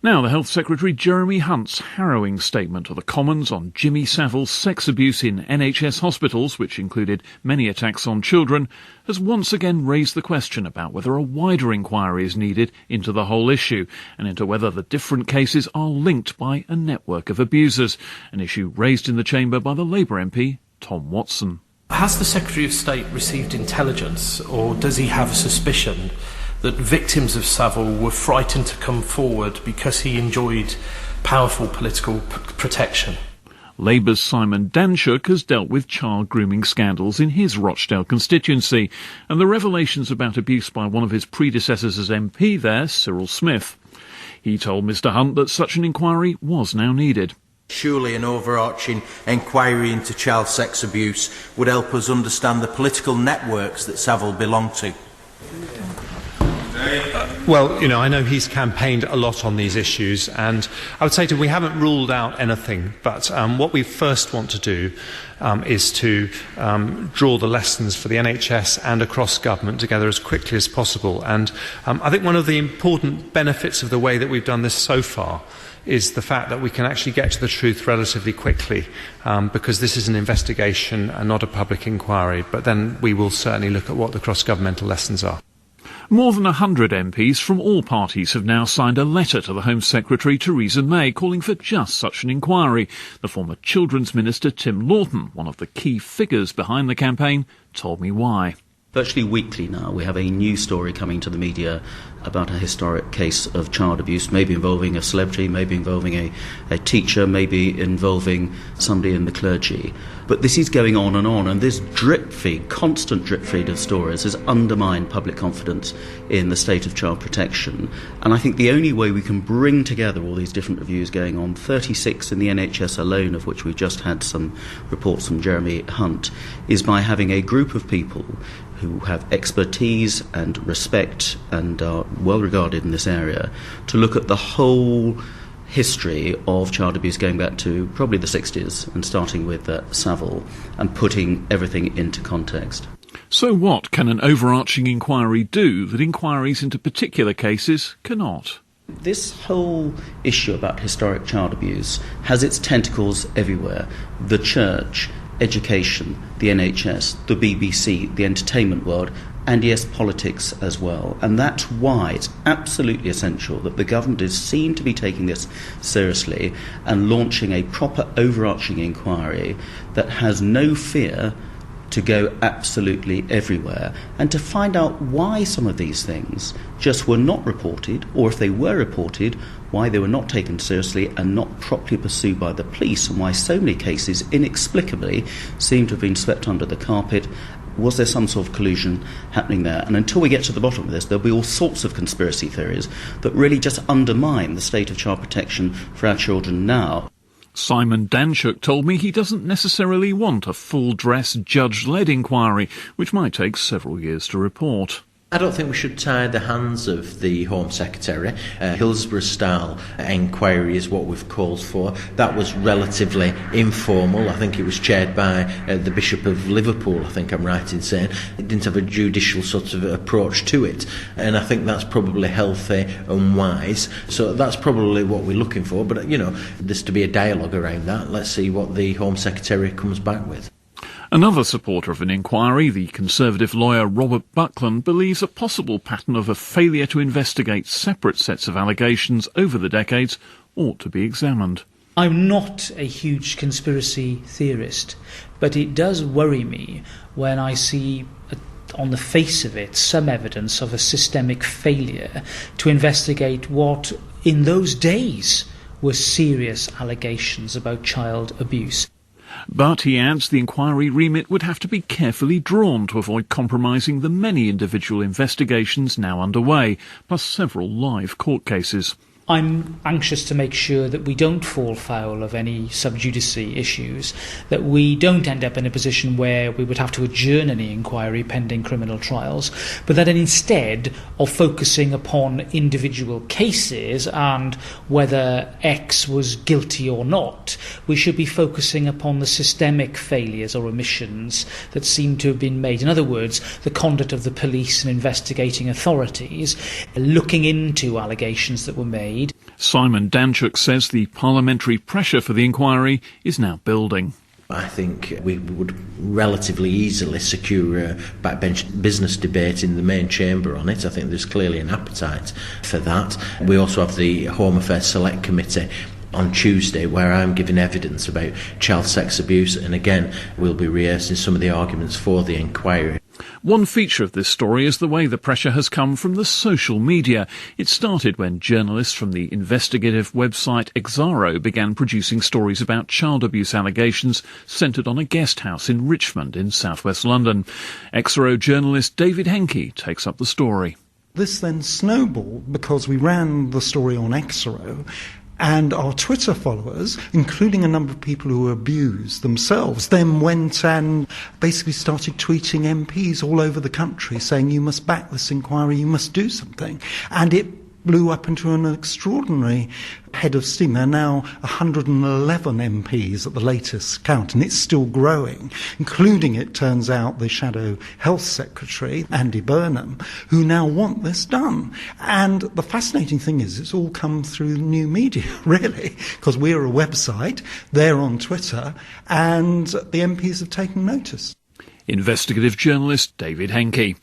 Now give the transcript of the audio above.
Now, the Health Secretary Jeremy Hunt's harrowing statement to the Commons on Jimmy Savile's sex abuse in NHS hospitals, which included many attacks on children, has once again raised the question about whether a wider inquiry is needed into the whole issue and into whether the different cases are linked by a network of abusers, an issue raised in the chamber by the Labour MP Tom Watson. Has the Secretary of State received intelligence, or does he have a suspicion that victims of Savile were frightened to come forward because he enjoyed powerful political protection? Labour's Simon Danzchuk has dealt with child grooming scandals in his Rochdale constituency, and the revelations about abuse by one of his predecessors as MP there, Cyril Smith. He told Mr Hunt that such an inquiry was now needed. Surely an overarching inquiry into child sex abuse would help us understand the political networks that Savile belonged to. Well, I know he's campaigned a lot on these issues, and I would say to him, we haven't ruled out anything, but what we first want to do is to draw the lessons for the NHS and across government together as quickly as possible. And I think one of the important benefits of the way that we've done this so far is the fact that we can actually get to the truth relatively quickly, because this is an investigation and not a public inquiry. But then we will certainly look at what the cross-governmental lessons are. More than 100 MPs from all parties have now signed a letter to the Home Secretary Theresa May calling for just such an inquiry. The former Children's Minister Tim Loughton, one of the key figures behind the campaign, told me why. Virtually weekly now, we have a new story coming to the media about a historic case of child abuse, maybe involving a celebrity, maybe involving a teacher, maybe involving somebody in the clergy. But this is going on, and this drip feed, constant drip feed of stories has undermined public confidence in the state of child protection. And I think the only way we can bring together all these different reviews going on, 36 in the NHS alone, of which we've just had some reports from Jeremy Hunt, is by having a group of people who have expertise and respect and are well regarded in this area to look at the whole history of child abuse going back to probably the 60s and starting with Savile and putting everything into context. So what can an overarching inquiry do that inquiries into particular cases cannot? This whole issue about historic child abuse has its tentacles everywhere. The church, education, the NHS, the BBC, the entertainment world, and yes, politics as well. And that's why it's absolutely essential that the government is seen to be taking this seriously and launching a proper overarching inquiry that has no fear to go absolutely everywhere and to find out why some of these things just were not reported, or if they were reported, why they were not taken seriously and not properly pursued by the police, and why so many cases inexplicably seem to have been swept under the carpet. Was there some sort of collusion happening there? And until we get to the bottom of this, there'll be all sorts of conspiracy theories that really just undermine the state of child protection for our children now. Simon Danzchuk told me he doesn't necessarily want a full-dress, judge-led inquiry, which might take several years to report. I don't think we should tie the hands of the Home Secretary. Hillsborough-style inquiry is what we've called for. That was relatively informal. I think it was chaired by the Bishop of Liverpool, I think I'm right in saying. It didn't have a judicial sort of approach to it. And I think that's probably healthy and wise. So that's probably what we're looking for. But, there's to be a dialogue around that. Let's see what the Home Secretary comes back with. Another supporter of an inquiry, the Conservative lawyer Robert Buckland, believes a possible pattern of a failure to investigate separate sets of allegations over the decades ought to be examined. I'm not a huge conspiracy theorist, but it does worry me when I see, on the face of it, some evidence of a systemic failure to investigate what, in those days, were serious allegations about child abuse. But, he adds, the inquiry remit would have to be carefully drawn to avoid compromising the many individual investigations now underway, plus several live court cases. I'm anxious to make sure that we don't fall foul of any sub judice issues, that we don't end up in a position where we would have to adjourn any inquiry pending criminal trials, but that instead of focusing upon individual cases and whether X was guilty or not, we should be focusing upon the systemic failures or omissions that seem to have been made. In other words, the conduct of the police and investigating authorities, looking into allegations that were made. Simon Danzchuk says the parliamentary pressure for the inquiry is now building. I think we would relatively easily secure a backbench business debate in the main chamber on it. I think there's clearly an appetite for that. We also have the Home Affairs Select Committee on Tuesday, where I'm giving evidence about child sex abuse, and again we'll be rehearsing some of the arguments for the inquiry. One feature of this story is the way the pressure has come from the social media. It started when journalists from the investigative website Exaro began producing stories about child abuse allegations centred on a guest house in Richmond in southwest London. Exaro journalist David Hencke takes up the story. This then snowballed because we ran the story on Exaro, and our Twitter followers, including a number of people who were abused themselves, then went and basically started tweeting MPs all over the country saying, you must back this inquiry, you must do something. And it blew up into an extraordinary head of steam. There are now 111 MPs at the latest count, and it's still growing, including, it turns out, the Shadow Health Secretary, Andy Burnham, who now want this done. And the fascinating thing is it's all come through new media, really, because we're a website, they're on Twitter, and the MPs have taken notice. Investigative journalist David Hencke.